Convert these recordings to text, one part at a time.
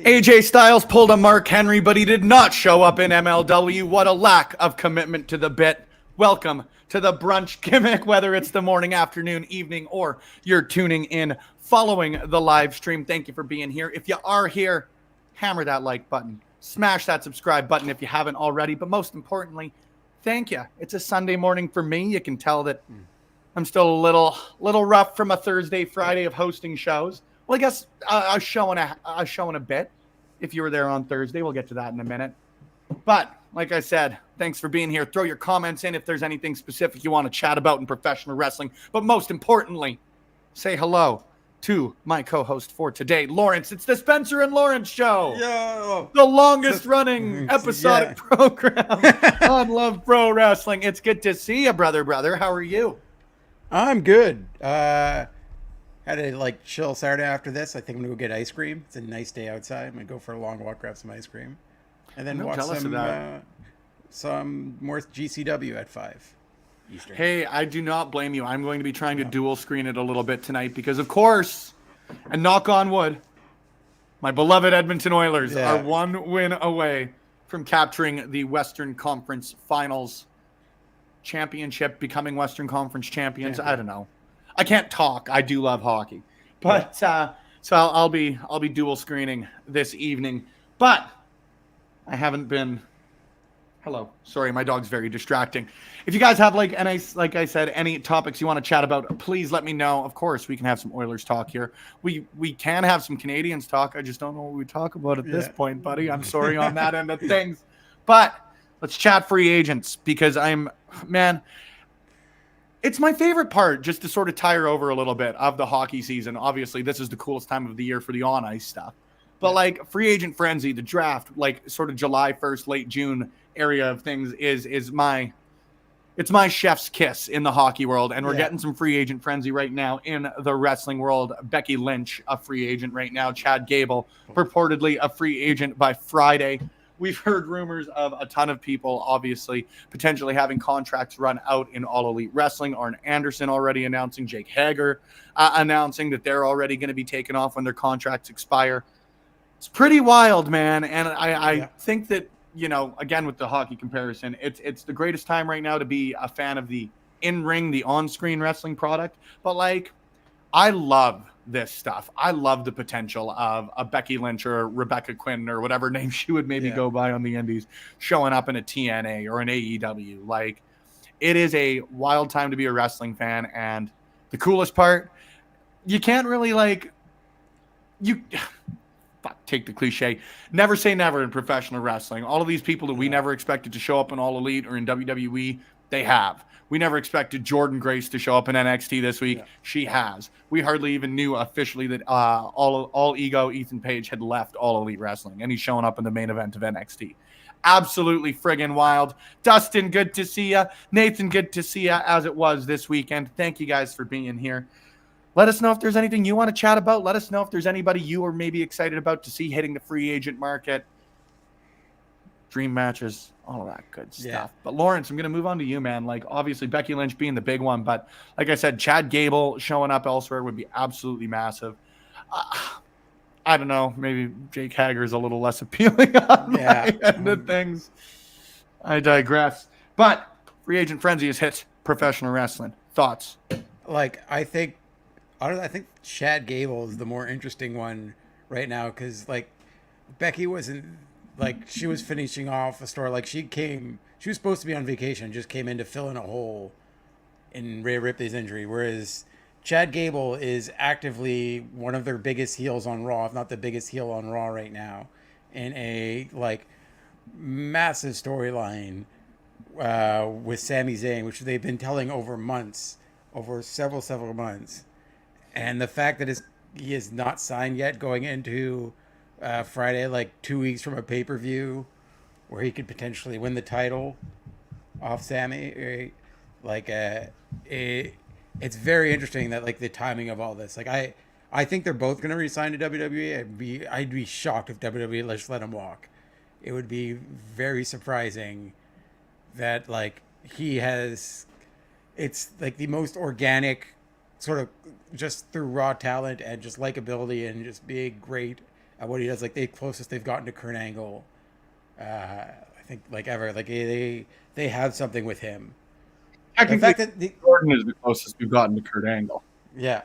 AJ Styles pulled a Mark Henry, but he did not show up in MLW. What a lack of commitment to the bit. Welcome to the Brunch Gimmick, whether it's the morning, afternoon, evening, or you're tuning in following the live stream. Thank you for being here. If you are here, hammer that like button. Smash that subscribe button if you haven't already. But most importantly, thank you. It's a Sunday morning for me. You can tell that I'm still a little rough from a Thursday, Friday of hosting shows. Well, I guess a show and a bit. If you were there on Thursday, we'll get to that in a minute. But like I said, thanks for being here. Throw your comments in if there's anything specific you want to chat about in professional wrestling. But most importantly, say hello to my co-host for today, Lawrence. It's the Spencer and Laurence Show. Yo. The longest running episodic program on Love Pro Wrestling. It's good to see you, brother. How are you? I'm good. Had a chill Saturday after this. I think I'm gonna go get ice cream. It's a nice day outside. I'm gonna go for a long walk, grab some ice cream, and then watch some more GCW at 5 Eastern. Hey, I do not blame you. I'm going to be trying to dual screen it a little bit tonight because, of course, and knock on wood, my beloved Edmonton Oilers are one win away from capturing the Western Conference Finals championship, becoming Western Conference champions. I don't know. I can't talk. I do love hockey, but so I'll be dual screening this evening. But I haven't been. Hello, sorry, my dog's very distracting. If you guys have like I said, any topics you want to chat about, please let me know. Of course, we can have some Oilers talk here. We can have some Canadians talk. I just don't know what we talk about at this point, buddy. I'm sorry on that end of things. But let's chat free agents because it's my favorite part just to sort of tire over a little bit of the hockey season. Obviously, this is the coolest time of the year for the on-ice stuff. But free agent frenzy, the draft, sort of July 1st, late June area of things it's my chef's kiss in the hockey world. And we're getting some free agent frenzy right now in the wrestling world. Becky Lynch, a free agent right now. Chad Gable, purportedly a free agent by Friday. We've heard rumors of a ton of people, obviously, potentially having contracts run out in All Elite Wrestling. Arn Anderson already announcing, Jake Hager announcing that they're already going to be taken off when their contracts expire. It's pretty wild, man. And I think that, again, with the hockey comparison, it's the greatest time right now to be a fan of the in-ring, the on-screen wrestling product. But, I love this stuff. I love the potential of a Becky Lynch or Rebecca Quinn or whatever name she would maybe go by on the indies showing up in a TNA or an AEW. It is a wild time to be a wrestling fan. And the coolest part, you can't really take the cliche, never say never in professional wrestling. All of these people that we never expected to show up in All Elite or in WWE, they have. We never expected Jordan Grace to show up in NXT this week. She has. We hardly even knew officially that All Ego Ethan Page had left All Elite Wrestling, and he's showing up in the main event of NXT. Absolutely friggin' wild. Dustin, good to see ya. Nathan, good to see ya, as it was this weekend. Thank you guys for being here. Let us know if there's anything you want to chat about. Let us know if there's anybody you are maybe excited about to see hitting the free agent market. Dream matches, all of that good stuff. Yeah. But Laurence, I'm going to move on to you, man. Like, obviously, Becky Lynch being the big one. But like I said, Chad Gable showing up elsewhere would be absolutely massive. I don't know. Maybe Jake Hager's a little less appealing on my end of things. I digress. But free agent frenzy has hit professional wrestling. Thoughts? Like, I think Chad Gable is the more interesting one right now because, like, Becky wasn't, like, she was finishing off a story. Like, she was supposed to be on vacation, just came in to fill in a hole in Rhea Ripley's injury, whereas Chad Gable is actively one of their biggest heels on Raw, if not the biggest heel on Raw right now, in a, like, massive storyline with Sami Zayn, which they've been telling over several months. And the fact that he is not signed yet going into Friday, like 2 weeks from a pay-per-view where he could potentially win the title off Sami, like it's very interesting that, like, the timing of all this. Like, I think they're both going to resign to WWE. I'd be shocked if WWE just let him walk. It would be very surprising that, like, it's like the most organic sort of just through raw talent and just likability and just being great at what he does. Like, the closest they've gotten to Kurt Angle, I think, like, ever. Like, they have something with him. I think Jordan is the closest we've gotten to Kurt Angle. Yeah.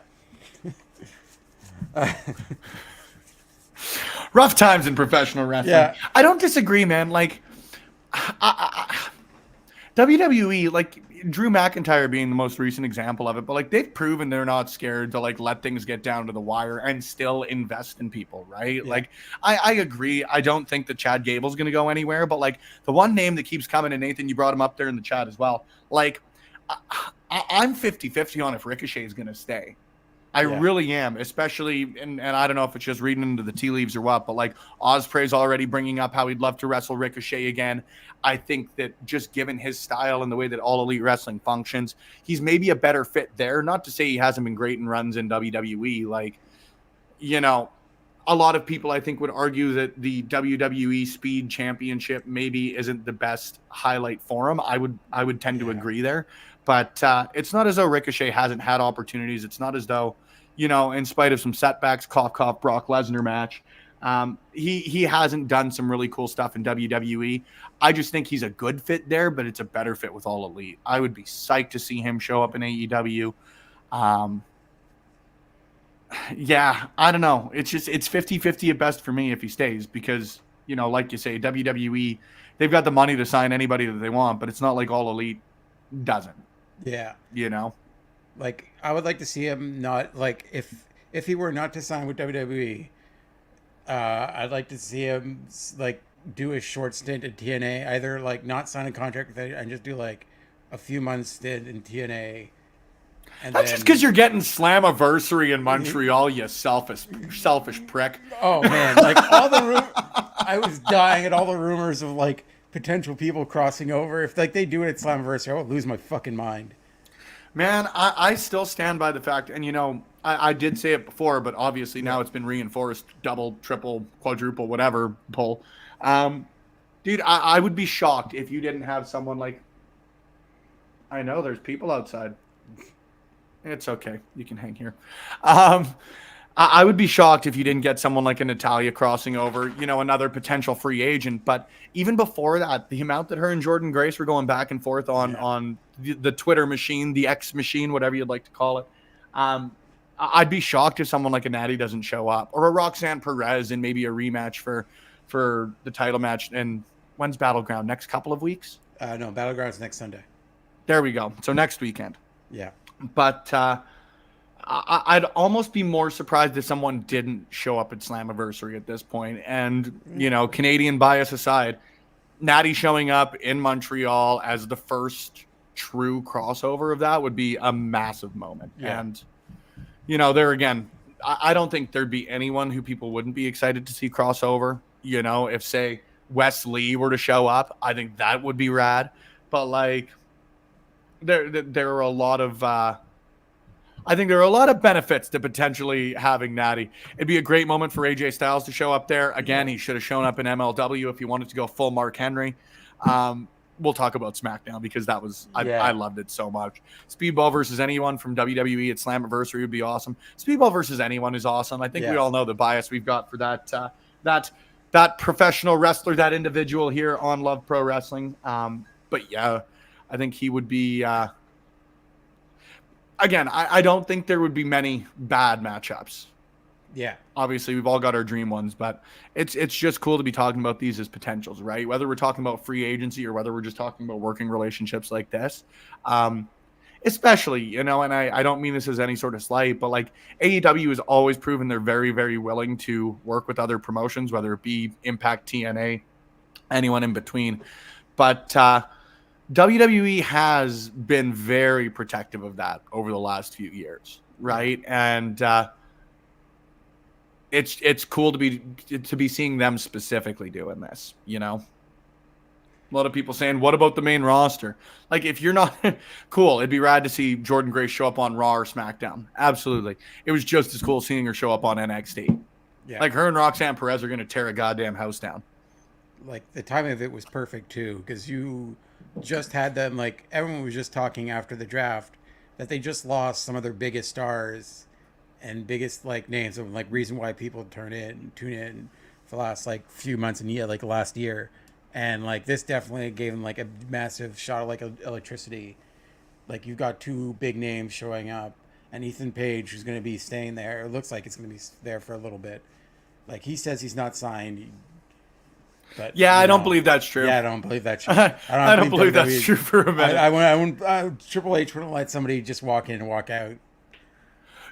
Rough times in professional wrestling. Yeah. I don't disagree, man. Like, WWE, like, Drew McIntyre being the most recent example of it, but, like, they've proven they're not scared to, like, let things get down to the wire and still invest in people, right? Yeah. Like, I agree. I don't think that Chad Gable's going to go anywhere, but, like, the one name that keeps coming, and Nathan, you brought him up there in the chat as well. Like, I'm 50-50 on if Ricochet is going to stay. I really am, especially, and I don't know if it's just reading into the tea leaves or what, but, like, Ospreay's already bringing up how he'd love to wrestle Ricochet again. I think that just given his style and the way that All Elite Wrestling functions, he's maybe a better fit there. Not to say he hasn't been great in runs in WWE. Like, you know, a lot of people, I think, would argue that the WWE Speed Championship maybe isn't the best highlight for him. I would tend to agree there. But it's not as though Ricochet hasn't had opportunities. It's not as though, you know, in spite of some setbacks, cough, Brock Lesnar match, he hasn't done some really cool stuff in WWE. I just think he's a good fit there, but it's a better fit with All Elite. I would be psyched to see him show up in AEW. Yeah, I don't know. It's 50-50 at best for me if he stays because, you know, like you say, WWE, they've got the money to sign anybody that they want, but it's not like All Elite doesn't. Yeah. You know? Like, I would like to see him not, like, if he were not to sign with WWE, I'd like to see him, like, do a short stint at TNA, either, like, not sign a contract with it and just do, like, a few months stint in TNA. And that's just because you're getting Slammiversary in Montreal, you selfish prick. Oh, man. Like, I was dying at all the rumors of, like, potential people crossing over. If, like, they do it at Slammiversary, I would lose my fucking mind. Man, I still stand by the fact, and, you know, I did say it before, but obviously now it's been reinforced, double, triple, quadruple, whatever, pull. Dude, I would be shocked if you didn't have someone like, I know there's people outside. It's okay. You can hang here. I would be shocked if you didn't get someone like a Natalya crossing over, you know, another potential free agent. But even before that, the amount that her and Jordan Grace were going back and forth on the Twitter machine, the X machine, whatever you'd like to call it. I'd be shocked if someone like a Natty doesn't show up, or a Roxanne Perez in maybe a rematch for the title match. And when's Battleground? Next couple of weeks? No, Battleground's next Sunday. There we go. So next weekend. Yeah. But I'd almost be more surprised if someone didn't show up at Slammiversary at this point. And, you know, Canadian bias aside, Natty showing up in Montreal as the first true crossover of that would be a massive moment. Yeah. And, you know, there again, I don't think there'd be anyone who people wouldn't be excited to see crossover. You know, if, say, Wes Lee were to show up, I think that would be rad. But, like, there are a lot of I think there are a lot of benefits to potentially having Natty. It'd be a great moment for AJ Styles to show up there. Again, he should have shown up in MLW if he wanted to go full Mark Henry. We'll talk about SmackDown because that was I loved it so much. Speedball versus anyone from WWE at Slammiversary would be awesome. Speedball versus anyone is awesome. I think we all know the bias we've got for that professional wrestler, that individual here on Love Pro Wrestling. But yeah, I think he would be. Again, I don't think there would be many bad matchups. Yeah. Obviously, we've all got our dream ones, but it's just cool to be talking about these as potentials, right? Whether we're talking about free agency or whether we're just talking about working relationships like this. Especially, and I don't mean this as any sort of slight, but like AEW has always proven they're very, very willing to work with other promotions, whether it be Impact, TNA, anyone in between. But WWE has been very protective of that over the last few years, right? And it's cool to be seeing them specifically doing this, A lot of people saying, what about the main roster? Like, if you're not cool, it'd be rad to see Jordan Grace show up on Raw or SmackDown. Absolutely. It was just as cool seeing her show up on NXT. Yeah. Like, her and Roxanne Perez are going to tear a goddamn house down. Like, the timing of it was perfect, too, because you just had them, like, everyone was just talking after the draft that they just lost some of their biggest stars and biggest, like, names of, like, reason why people tune in for the last, like, few months and like, last year. And, like, this definitely gave them, like, a massive shot of, like, electricity. Like, you've got two big names showing up, and Ethan Page, who's going to be staying there. It looks like it's going to be there for a little bit. Like, he says he's not signed. But, yeah, I don't believe that's true. Yeah, I don't believe that's true. I don't believe that's true for a minute. I wouldn't. Triple H wouldn't let somebody just walk in and walk out.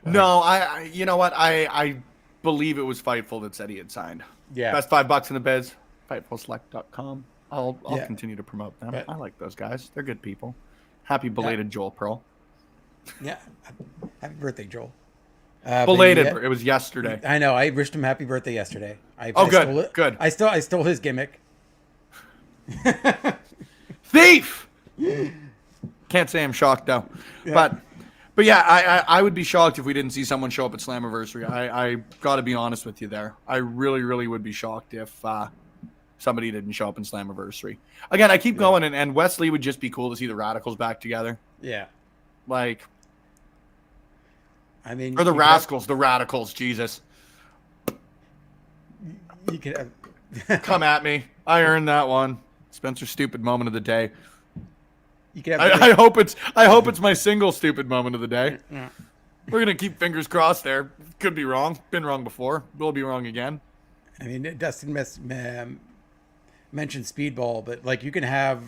Like, no, you know what? I believe it was Fightful that said he had signed. Yeah. Best $5 in the biz. FightfulSelect.com. I'll continue to promote them. I like those guys. They're good people. Happy belated Joel Pearl. Yeah. Happy birthday, Joel. Belated. It was yesterday. I know. I wished him happy birthday yesterday. Good. Good. I stole his gimmick. Thief. Can't say I'm shocked though. Yeah. But yeah, I would be shocked if we didn't see someone show up at Slammiversary. I got to be honest with you there. I really, really would be shocked if somebody didn't show up in Slammiversary. Again, I keep going, and Wesley would just be cool to see the Radicals back together. Yeah. Like, I mean, or the Rascals, the Radicals, Jesus. You could have... Come at me. I earned that one. Spencer's stupid moment of the day. You could have I hope it's my single stupid moment of the day. Yeah. We're gonna keep fingers crossed there. Could be wrong. Been wrong before. Will be wrong again. I mean, Dustin mentioned Speedball, but like you can have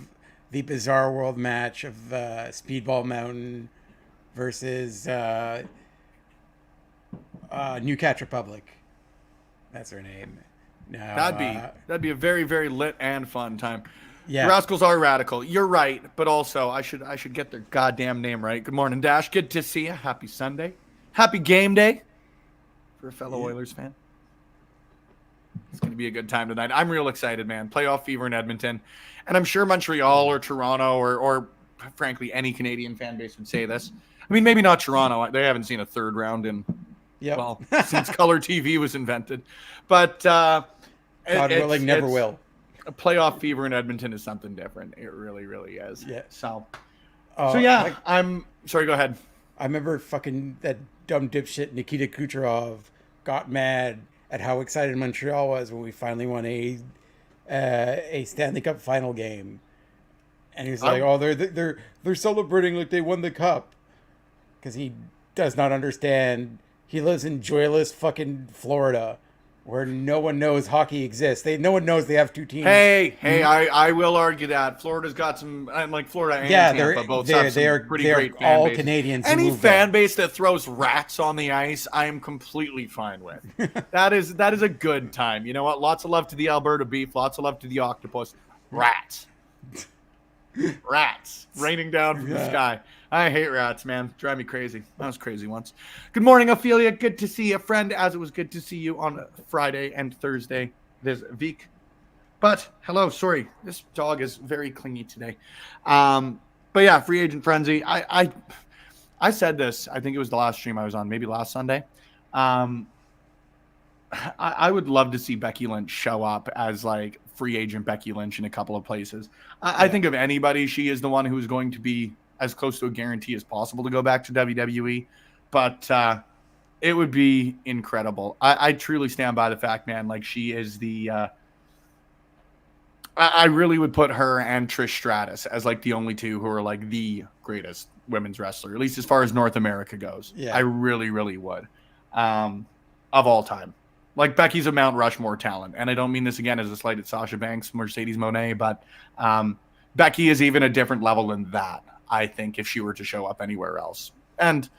the Bizarre World match of Speedball Mountain versus New Catch Republic. That's her name. No, that'd be a very, very lit and fun time. Yeah. The Rascals are radical. You're right, but also I should get their goddamn name right. Good morning, Dash. Good to see you. Happy Sunday. Happy game day for a fellow Oilers fan. It's going to be a good time tonight. I'm real excited, man. Playoff fever in Edmonton. And I'm sure Montreal or Toronto or frankly, any Canadian fan base would say this. I mean, maybe not Toronto. They haven't seen a third round in, since color TV was invented. But God willing, never will. A playoff fever in Edmonton is something different. It really, really is. Yeah. So yeah, I'm sorry. Go ahead. I remember fucking that dumb dipshit Nikita Kucherov got mad at how excited Montreal was when we finally won a Stanley Cup final game, and he's like, "Oh, they're celebrating like they won the cup," because he does not understand. He lives in joyless fucking Florida, where no one knows hockey exists. No one knows they have two teams. Hey, I will argue that Florida's got some, like Florida and Tampa both have some pretty great fan all bases. Canadians. Any fan base that throws rats on the ice, I am completely fine with. That is a good time. You know what? Lots of love to the Alberta Beef. Lots of love to the Octopus. Rats. Rats raining down from the sky. I hate rats, man. Drive me crazy. I was crazy once. Good morning, Ophelia. Good to see you, friend, as it was good to see you on Friday and Thursday this week. But, hello, sorry. This dog is very clingy today. But yeah, free agent frenzy. I said this, I think it was the last stream I was on, maybe last Sunday. Um, I would love to see Becky Lynch show up as like free agent Becky Lynch in a couple of places. I think of anybody, she is the one who is going to be as close to a guarantee as possible to go back to WWE. But it would be incredible. I truly stand by the fact, man, like she is the I really would put her and Trish Stratus as like the only two who are like the greatest women's wrestler, at least as far as North America goes. Yeah. I really, really would. Of all time. Like Becky's a Mount Rushmore talent. And I don't mean this again as a slight at Sasha Banks, Mercedes Moné, but Becky is even a different level than that, I think, if she were to show up anywhere else. And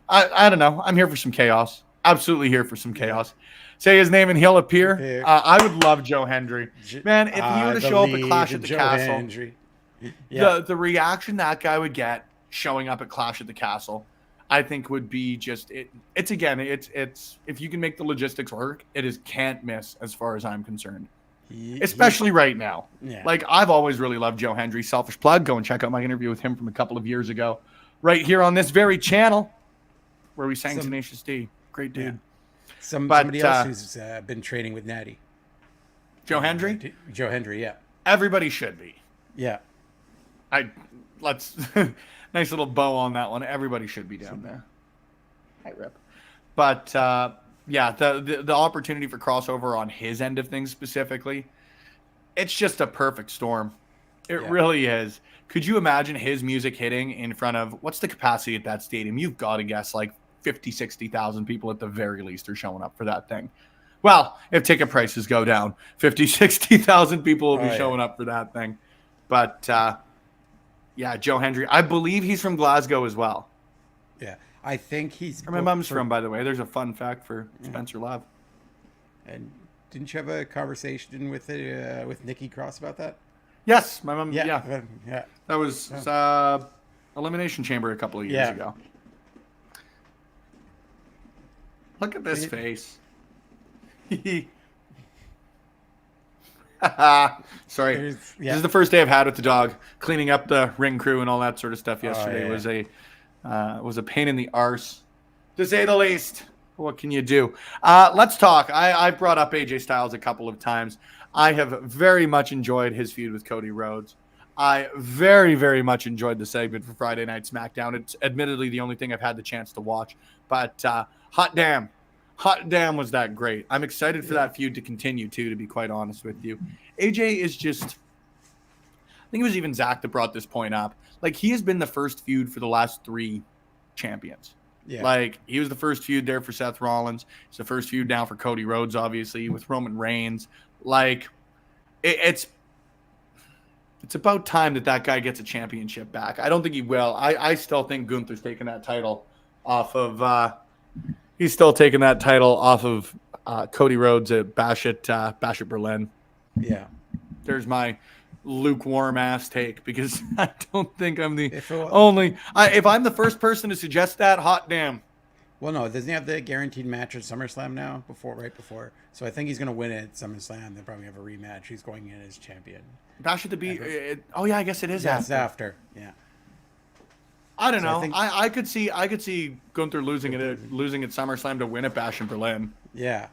I don't know. I'm here for some chaos. Absolutely here for some chaos. Say his name and he'll appear. I would love Joe Hendry. Man, if he were to show up at Clash at the Castle, the reaction that guy would get showing up at Clash at the Castle, I think would be just it's if you can make the logistics work, it is can't miss as far as I'm concerned. Especially right now. Yeah. Like I've always really loved Joe Hendry. Selfish plug. Go and check out my interview with him from a couple of years ago, right here on this very channel, where we sang Tenacious D. Great dude. Yeah. Somebody else who's been training with Natty. Joe Hendry? Joe Hendry, yeah. Everybody should be. Yeah. Let's nice little bow on that one. Everybody should be down there. Hi, Rip. But yeah, the opportunity for crossover on his end of things specifically, it's just a perfect storm. It really is. Could you imagine his music hitting in front of, what's the capacity at that stadium? You've got to guess like 50, 60,000 people at the very least are showing up for that thing. Well, if ticket prices go down, 50, 60,000 people will be showing up for that thing. But yeah, Joe Hendry. I believe he's from Glasgow as well. Yeah, I think he's. Where my mom's from, by the way. There's a fun fact for Spencer Love. And didn't you have a conversation with Nikki Cross about that? Yes, my mom. Yeah. That was Elimination Chamber a couple of years ago. Look at this face. Sorry. This is the first day I've had with the dog. Cleaning up the ring crew and all that sort of stuff yesterday was a pain in the arse, to say the least. What can you do? Let's talk. I brought up AJ Styles a couple of times. I have very much enjoyed his feud with Cody Rhodes. I very, very much enjoyed the segment for Friday Night SmackDown. It's admittedly the only thing I've had the chance to watch, but hot damn was that great. I'm excited for that feud to continue too, to be quite honest with you. AJ is just, I think it was even Zach that brought this point up. Like, he has been the first feud for the last 3 champions. Yeah. Like, he was the first feud there for Seth Rollins. It's the first feud now for Cody Rhodes, obviously, with Roman Reigns. Like, it's about time that guy gets a championship back. I don't think he will. I still think Gunther's taking that title off of he's still taking that title off of Cody Rhodes at Bash at Berlin. Yeah. There's my lukewarm ass take, because I don't think I'm the only. If I'm the first person to suggest that, hot damn. Well, no, doesn't he have the guaranteed match at SummerSlam now? Right before. So I think he's going to win it at SummerSlam. They'll probably have a rematch. He's going in as champion. Bash at the Beach. Oh yeah, I guess it is. Yeah, it's after. Yeah. I don't know. I could see Gunther losing at SummerSlam to win at Bash in Berlin. Yeah.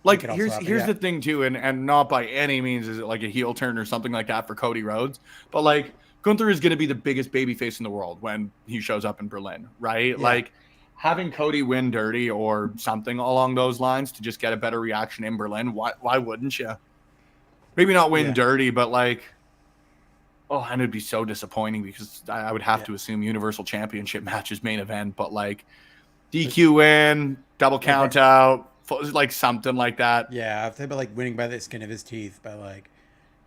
Like, here's the thing too, and not by any means is it like a heel turn or something like that for Cody Rhodes, but like Gunther is going to be the biggest babyface in the world when he shows up in Berlin, right? Yeah. Like, having Cody win dirty or something along those lines to just get a better reaction in Berlin, why wouldn't you? Maybe not win dirty, but like, and it'd be so disappointing because I would have to assume Universal Championship matches main event, but like DQ win, double count out, like something like that. Yeah, I've thought about like winning by the skin of his teeth, by like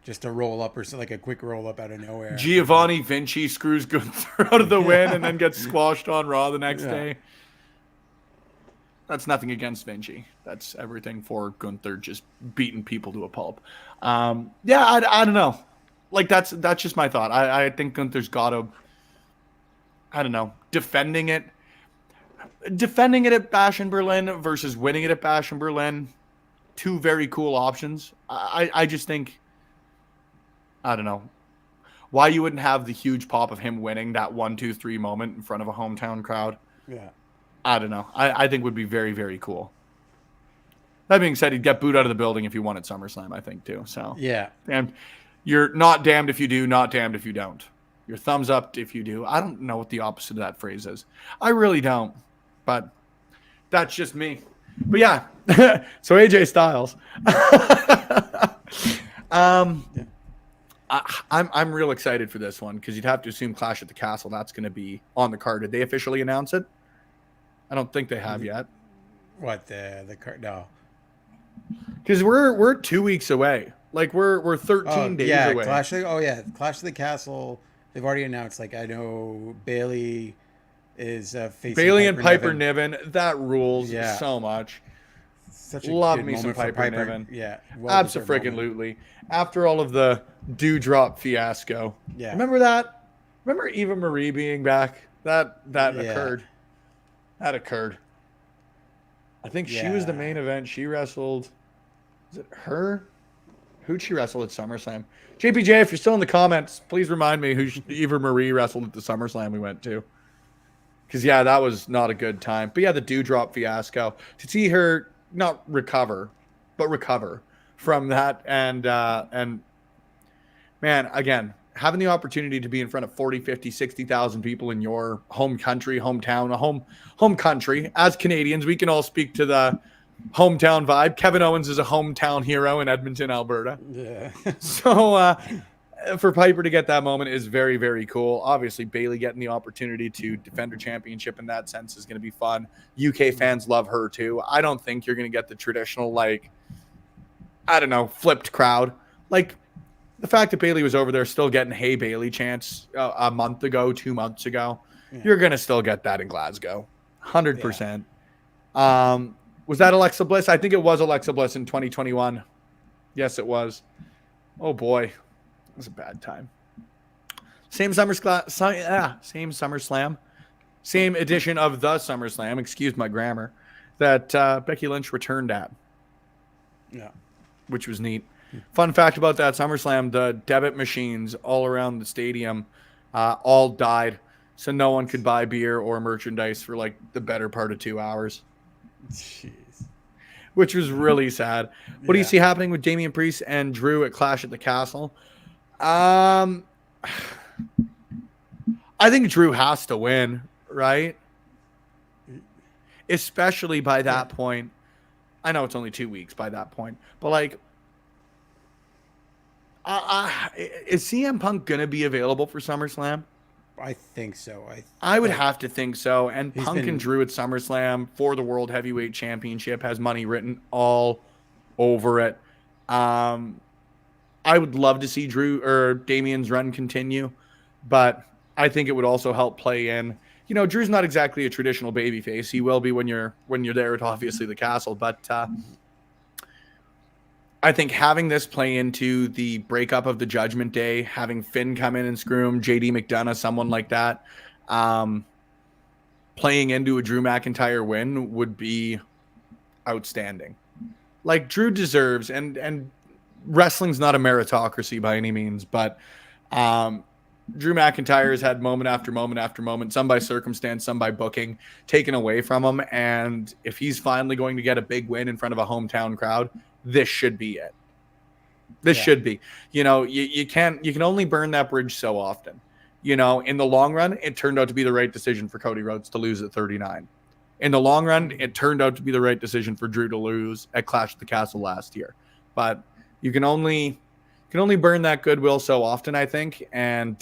just a roll up or so, like a quick roll up out of nowhere. Giovanni Vinci screws Gunther out of the win and then gets squashed on Raw the next day. That's nothing against Vinci. That's everything for Gunther, just beating people to a pulp. I don't know. Like, that's just my thought. I think Gunther's got to, I don't know, defending it at Bash in Berlin versus winning it at Bash in Berlin, 2 very cool options. I just think, I don't know. why you wouldn't have the huge pop of him winning that 1, 2, 3 moment in front of a hometown crowd. Yeah. I don't know. I think would be very, very cool. That being said, he'd get booed out of the building if he won at SummerSlam, I think, too. So Yeah. and you're not damned if you do, not damned if you don't. Your thumbs up if you do. I don't know what the opposite of that phrase is. I really don't. But that's just me. But yeah. So AJ Styles. I'm real excited for this one because you'd have to assume Clash at the Castle. That's going to be on the card. Did they officially announce it? I don't think they have yet. What the card? No. Because we're 2 weeks away. Like we're 13 days away. Clash of the Castle. They've already announced. Like I know Bailey is facing Bailey and Piper Niven. That rules so much. Such a Love good me some moment for Piper Niven. Yeah, Abso-freaking-lutely. After all of the Dewdrop fiasco. Yeah. Remember that? Remember Eva Marie being back? That occurred. That occurred. I think she was the main event. She wrestled. Is it her? Who'd she wrestle at SummerSlam? JPJ, if you're still in the comments, please remind me who Eva Marie wrestled at the SummerSlam we went to. Because, yeah, that was not a good time. But, yeah, the Dewdrop fiasco. To see her not recover, but recover from that. And man, again, having the opportunity to be in front of 40, 50, 60,000 people in your home country, hometown, a home country. As Canadians, we can all speak to the hometown vibe. Kevin Owens is a hometown hero in Edmonton, Alberta. Yeah. So for Piper to get that moment is very, very cool. Obviously, Bailey getting the opportunity to defend her championship in that sense is going to be fun. UK fans love her too. I don't think you're going to get the traditional, like, I don't know, flipped crowd. Like, the fact that Bailey was over there still getting Hey Bailey chants a month ago, 2 months ago, you're going to still get that in Glasgow. 100%. Was that Alexa Bliss? I think it was Alexa Bliss in 2021. Yes, it was. Oh, boy. It was a bad time. Same SummerSlam. Same edition of the SummerSlam, excuse my grammar, that Becky Lynch returned at. Yeah. Which was neat. Fun fact about that SummerSlam, the debit machines all around the stadium all died. So no one could buy beer or merchandise for like the better part of 2 hours. Jeez. Which was really sad. What do you see happening with Damian Priest and Drew at Clash at the Castle? I think Drew has to win, right? Especially by that point. I know it's only 2 weeks by that point. But like, is CM Punk going to be available for SummerSlam? I think so. I would have to think so. And Punk and Drew at SummerSlam for the World Heavyweight Championship has money written all over it. I would love to see Drew or Damian's run continue, but I think it would also help play in. You know, Drew's not exactly a traditional babyface. He will be when you're there at obviously the Castle, but I think having this play into the breakup of the Judgment Day, having Finn come in and screw him, JD McDonough, someone like that, playing into a Drew McIntyre win would be outstanding. Like, Drew deserves, and wrestling's not a meritocracy by any means, but Drew McIntyre has had moment after moment after moment, some by circumstance, some by booking, taken away from him. And if he's finally going to get a big win in front of a hometown crowd, this should be it. This should be. You know, you can only burn that bridge so often. You know, in the long run, it turned out to be the right decision for Cody Rhodes to lose at 39. In the long run, it turned out to be the right decision for Drew to lose at Clash at the Castle last year. But you can only burn that goodwill so often, I think. And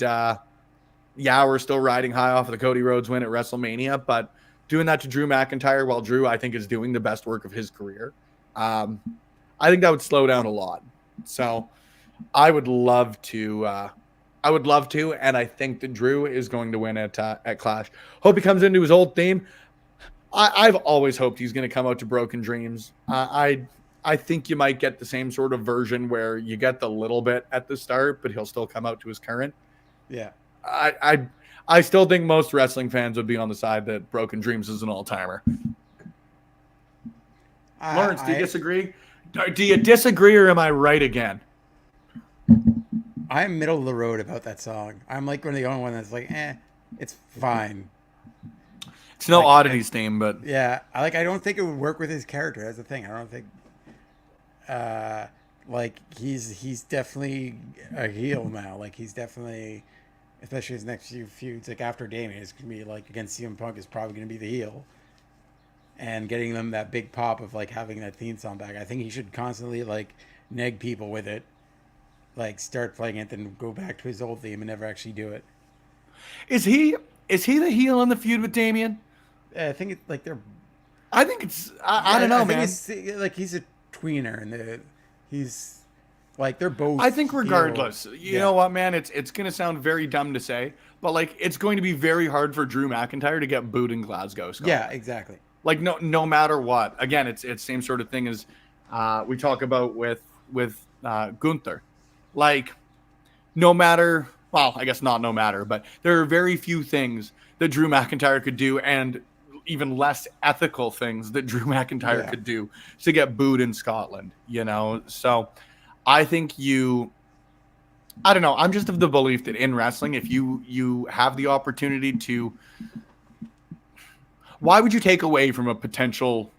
we're still riding high off of the Cody Rhodes win at WrestleMania, but doing that to Drew McIntyre while Drew, I think, is doing the best work of his career, I think that would slow down a lot. So I would love to, and I think that Drew is going to win at Clash. Hope he comes into his old theme. I've always hoped he's going to come out to Broken Dreams. I think you might get the same sort of version where you get the little bit at the start, but he'll still come out to his current. Yeah. I still think most wrestling fans would be on the side that Broken Dreams is an all-timer. Lawrence, do you disagree? Do you disagree, or am I right again? I'm middle of the road about that song. I'm like one of the only one that's like, it's fine. It's no oddities theme, but Yeah, I don't think it would work with his character. That's the thing. I don't think like he's definitely a heel now. Like he's definitely, especially his next few feuds, like after Damien, it's gonna be like against CM Punk is probably gonna be the heel. And getting them that big pop of like having that theme song back. I think he should constantly like neg people with it. Like start playing it, then go back to his old theme and never actually do it. is he the heel in the feud with Damien? I think it's like they're. I think it's I don't know, I think man. it's, like he's a tweener, and he's like they're both. I think regardless, heel. you know what, man? It's gonna sound very dumb to say, but like it's going to be very hard for Drew McIntyre to get booed in Glasgow. Scotland. Yeah, exactly. Like no matter what. Again, it's same sort of thing as we talk about with Gunther. Like no matter, well, I guess not no matter, but there are very few things that Drew McIntyre could do, and even less ethical things that Drew McIntyre could do to get booed in Scotland, you know? So I think I don't know. I'm just of the belief that in wrestling, if you have the opportunity to, why would you take away from a potential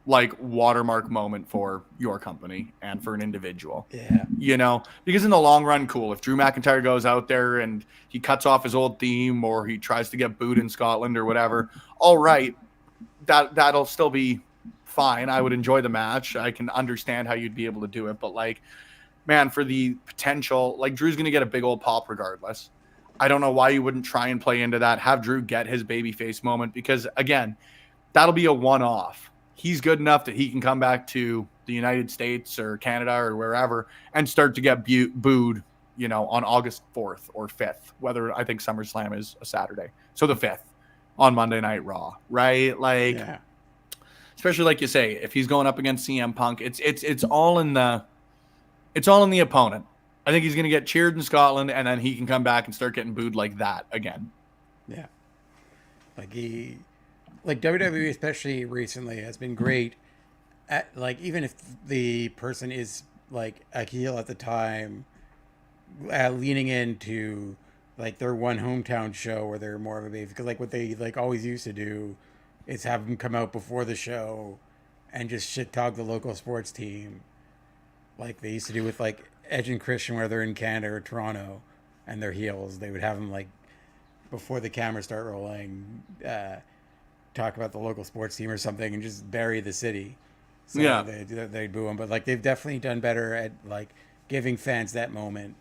like watermark moment for your company and for an individual? Yeah. You know, because in the long run, cool. If Drew McIntyre goes out there and he cuts off his old theme or he tries to get booed in Scotland or whatever, all right, that'll still be fine. I would enjoy the match. I can understand how you'd be able to do it, but like, man, for the potential, like Drew's going to get a big old pop regardless. I don't know why you wouldn't try and play into that. Have Drew get his babyface moment because again, that'll be a one-off. He's good enough that he can come back to the United States or Canada or wherever and start to get booed, you know, on August 4th or 5th, whether I think SummerSlam is a Saturday. So the 5th on Monday Night Raw, right? Like, especially like you say, if he's going up against CM Punk, it's all in the opponent. I think he's going to get cheered in Scotland and then he can come back and start getting booed like that again. Yeah. Like WWE, especially recently, has been great at like even if the person is like a heel at the time, leaning into like their one hometown show where they're more of a baby. Because like what they like always used to do is have them come out before the show and just shit talk the local sports team, like they used to do with like Edge and Christian, where they're in Canada or Toronto and they're heels. They would have them like before the cameras start rolling. Talk about the local sports team or something and just bury the city. So they'd boo them. But like they've definitely done better at like giving fans that moment,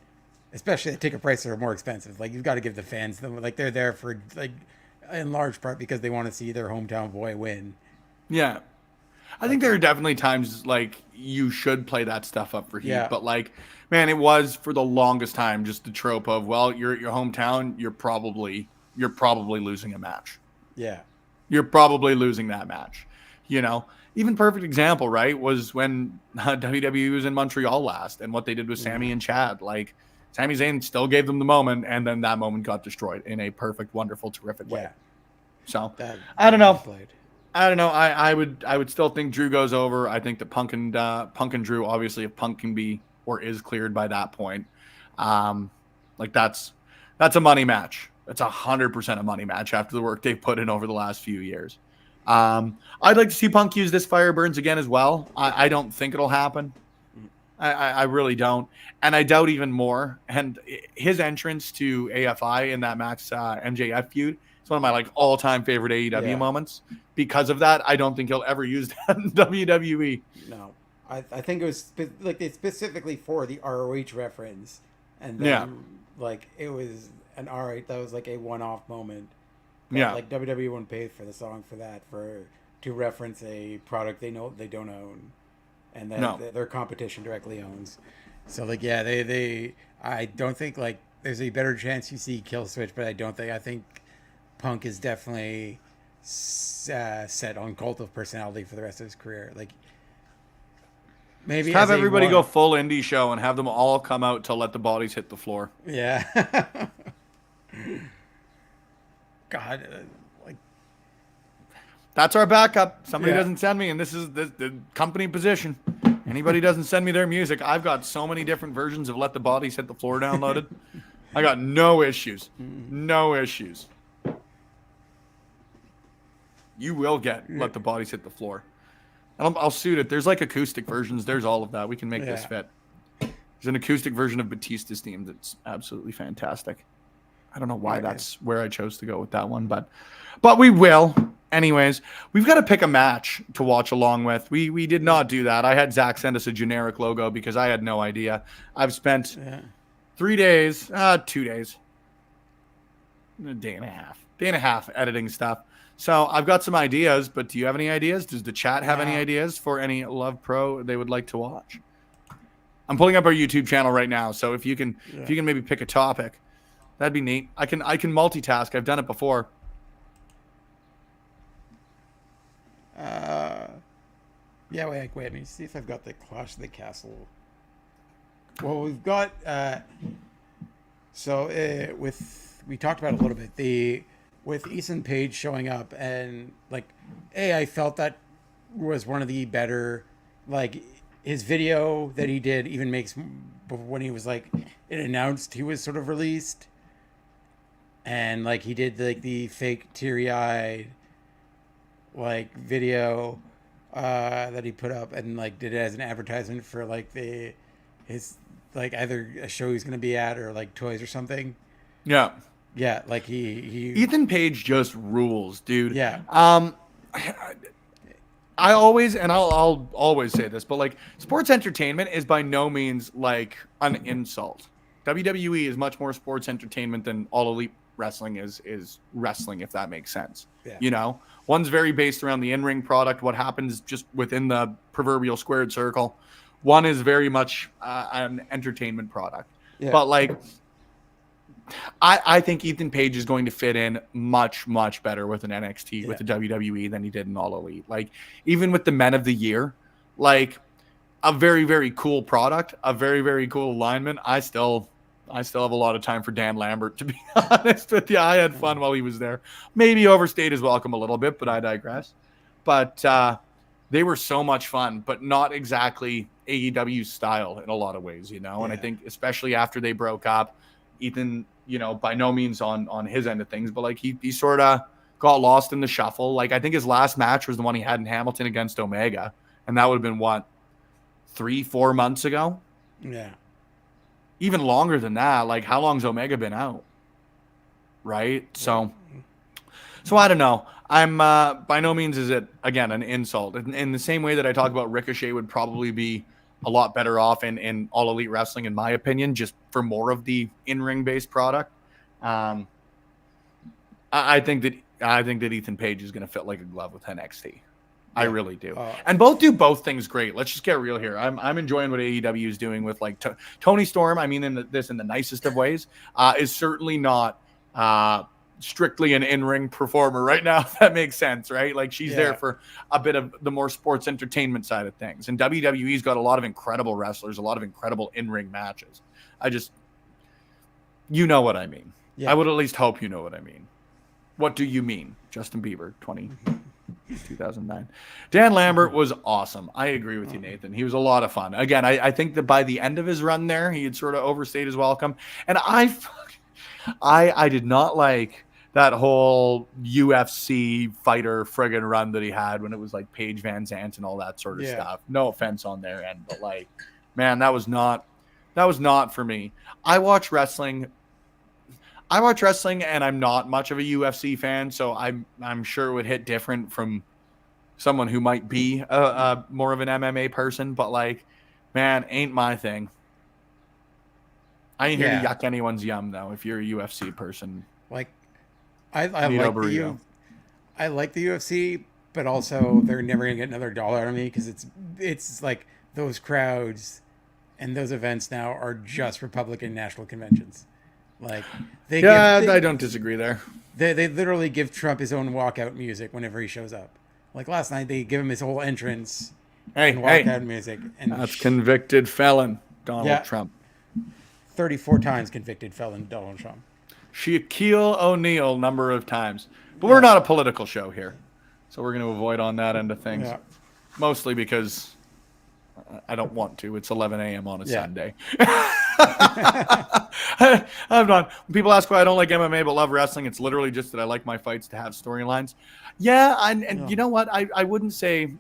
especially the ticket prices are more expensive. Like you've got to give the fans them, like they're there for like in large part because they want to see their hometown boy win. Yeah. I think there are definitely times like you should play that stuff up for heat, but like, man, it was for the longest time just the trope of, well, you're at your hometown, you're probably losing a match. Yeah. You're probably losing that match, you know. Even perfect example, right, was when WWE was in Montreal last and what they did with Sami and Chad. Like, Sami Zayn still gave them the moment, and then that moment got destroyed in a perfect, wonderful, terrific way. So, I don't know. I would still think Drew goes over. I think that Punk and Drew, obviously, if Punk can be or is cleared by that point, like that's a money match. It's 100% a money match after the work they've put in over the last few years. I'd like to see Punk use this Fire Burns again as well. I don't think it'll happen. I really don't. And I doubt even more. And his entrance to AFI in that Max MJF feud is one of my like all-time favorite AEW moments. Because of that, I don't think he'll ever use that in WWE. No. I think it was like specifically for the ROH reference. And then like it was an alright, that was like a one-off moment. But like WWE wouldn't pay for the song for that, to reference a product they know they don't own, and that their competition directly owns. So like I don't think like there's a better chance you see Kill Switch, but I think Punk is definitely set on cult of personality for the rest of his career. Like maybe just have everybody go full indie show and have them all come out to let the bodies hit the floor. Yeah. God, like that's our backup. Somebody doesn't send me, and this is the company position, and Anybody doesn't send me their music, I've got so many different versions of Let the Bodies Hit the Floor downloaded. I got no issues. No issues. You will get Let the Bodies Hit the Floor. I'll suit it. There's like acoustic versions. There's all of that. We can make this fit. There's an acoustic version of Batista's theme that's absolutely fantastic. I don't know why that's where I chose to go with that one, but we will. Anyways, we've got to pick a match to watch along with. We did not do that. I had Zach send us a generic logo because I had no idea. I've spent 2 days, a day and a half editing stuff. So I've got some ideas, but do you have any ideas? Does the chat have any ideas for any Love Pro they would like to watch? I'm pulling up our YouTube channel right now, so if you can maybe pick a topic, that'd be neat. I can multitask. I've done it before. Wait. Let me see if I've got the Clash of the Castle. Well, we've got we talked about it a little bit. With Ethan Page showing up, and I felt that was one of the better, his video that he did even makes, when he was it announced he was sort of released, and he did the fake teary-eyed video that he put up, and did it as an advertisement for his either a show he's gonna be at or toys or something. Yeah. Yeah, he Ethan Page just rules, dude. Yeah. I always, and I'll always say this, but sports entertainment is by no means an insult. WWE is much more sports entertainment than All Elite Wrestling is wrestling, if that makes sense. Yeah. You know, one's very based around the in-ring product, what happens just within the proverbial squared circle. One is very much an entertainment product. Yeah. But I think Ethan Page is going to fit in much, much better with an NXT, with the WWE than he did in All Elite. Even with the Men of the Year, a very, very cool product, a very, very cool alignment. I still have a lot of time for Dan Lambert, to be honest with you. I had fun while he was there. Maybe overstayed his welcome a little bit, but I digress. But they were so much fun, but not exactly AEW style in a lot of ways, you know? And I think especially after they broke up, Ethan, by no means on his end of things, but he sort of got lost in the shuffle. I think his last match was the one he had in Hamilton against Omega, and that would have been 3-4 months ago. Yeah, even longer than that. How long's Omega been out? Right. So I don't know. I'm by no means is it again an insult. In the same way that I talk about Ricochet would probably be a lot better off in All Elite Wrestling, in my opinion, just for more of the in-ring based product. I think that Ethan Page is going to fit like a glove with NXT. Yeah. I really do. And both do both things great. Let's just get real here. I'm enjoying what AEW is doing with Toni Storm. I mean, in the nicest of ways, is certainly not strictly an in-ring performer right now, if that makes sense, right? She's there for a bit of the more sports entertainment side of things. And WWE's got a lot of incredible wrestlers, a lot of incredible in-ring matches. You know what I mean. Yeah. I would at least hope you know what I mean. What do you mean? Justin Bieber, 2009. Dan Lambert was awesome. I agree with you, Nathan. He was a lot of fun. Again, I think that by the end of his run there, he had sort of overstayed his welcome. And I did not like that whole UFC fighter friggin' run that he had when it was Paige Van Zandt and all that sort of stuff. No offense on their end, but man, that was not for me. I watch wrestling and I'm not much of a UFC fan, so I'm sure it would hit different from someone who might be more of an MMA person, but man, ain't my thing. I ain't here to yuck anyone's yum though. If you're a UFC person, I like the UFC, but also they're never gonna get another dollar out of me because it's those crowds and those events now are just Republican national conventions. I don't disagree there. They literally give Trump his own walkout music whenever he shows up. Last night, they give him his whole entrance and walkout music. And that's convicted felon Donald Trump. 34 times convicted felon Donald Trump. Shaquille O'Neal number of times. But we're not a political show here. So we're going to avoid on that end of things. Yeah. Mostly because I don't want to. It's 11 a.m. on a Yeah. Sunday. I'm not. When people ask why I don't like MMA but love wrestling, it's literally just that I like my fights to have storylines. Yeah, and you know what? I wouldn't say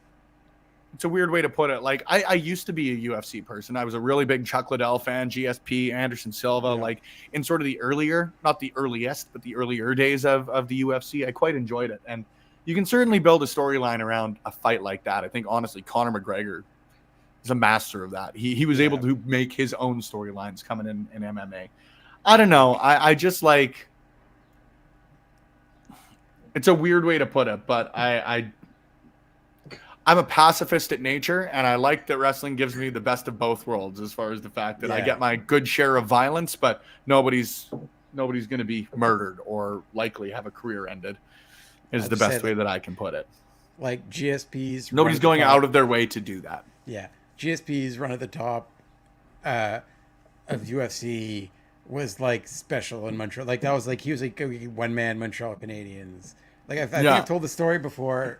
it's a weird way to put it. Like I used to be a UFC person. I was a really big Chuck Liddell fan, GSP, Anderson Silva. Like in sort of the earlier, not the earliest, but the earlier days of the UFC, I quite enjoyed it. And you can certainly build a storyline around a fight like that. I think honestly, Conor McGregor is a master of that. He was able to make his own storylines coming in MMA. I don't know. I just like, it's a weird way to put it, but I'm a pacifist at nature, and I like that wrestling gives me the best of both worlds as far as the fact that I get my good share of violence, but nobody's going to be murdered or likely have a career ended is the best way that I can put it. Like GSP's. Nobody's going out of their way to do that. Yeah. GSP's run at the top of UFC was like special in Montreal. Like that was like, he was like a one-man Montreal Canadiens. Like I think I've told the story before,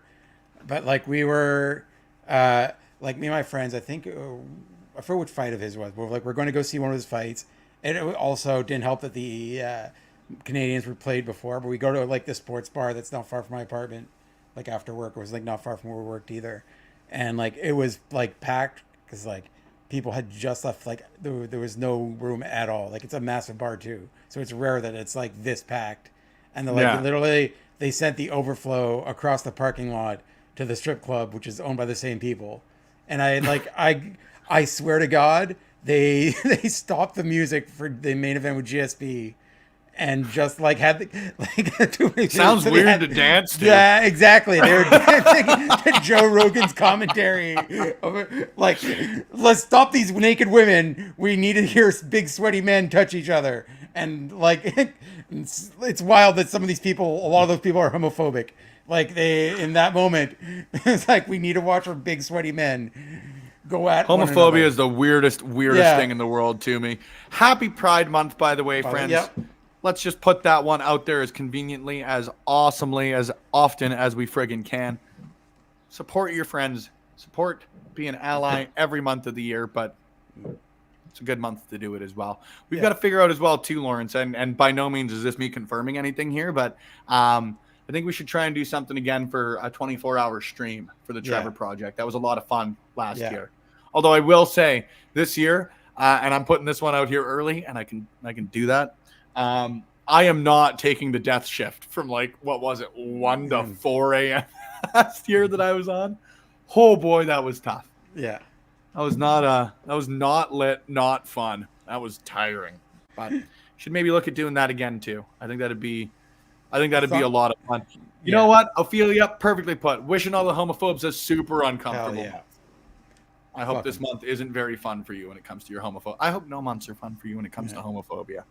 but like we were, like me and my friends, I think, I forget which fight of his was, but we're going to go see one of his fights. And it also didn't help that the Canadians were played before, but we go to like the sports bar that's not far from my apartment, like after work. It was like not far from where we worked either. And like it was like packed because like people had just left. Like there was no room at all. Like it's a massive bar too, so it's rare that it's like this packed. And they're like literally they sent the overflow across the parking lot to the strip club, which is owned by the same people. And I swear to God, they stopped the music for the main event with GSP. And just like had the sounds weird to dance to. Yeah, exactly. They were dancing to Joe Rogan's commentary. Like, let's stop these naked women. We need to hear big sweaty men touch each other. And like, it's wild that some of these people, a lot of those people are homophobic. Like they, in that moment, it's like we need to watch our big sweaty men go at homophobia is the weirdest thing in the world to me. Happy Pride Month, by the way, friends. Yep. Let's just put that one out there as conveniently, as awesomely, as often as we friggin' can. Support your friends. Support, be an ally every month of the year, but it's a good month to do it as well. We've got to figure out as well, too, Lawrence, and by no means is this me confirming anything here, but I think we should try and do something again for a 24-hour stream for the Trevor Project. That was a lot of fun last year. Although I will say this year, and I'm putting this one out here early, and I can do that. I am not taking the death shift from like, what was it, 1 to 4 a.m. last year that I was on. Oh boy, that was tough. Yeah. That was not lit, not fun. That was tiring. But should maybe look at doing that again too. I think that'd be a lot of fun. You know what? Ophelia, perfectly put. Wishing all the homophobes a super uncomfortable. Hell yeah. I hope this month isn't very fun for you when it comes to your homophobia. I hope no months are fun for you when it comes to homophobia.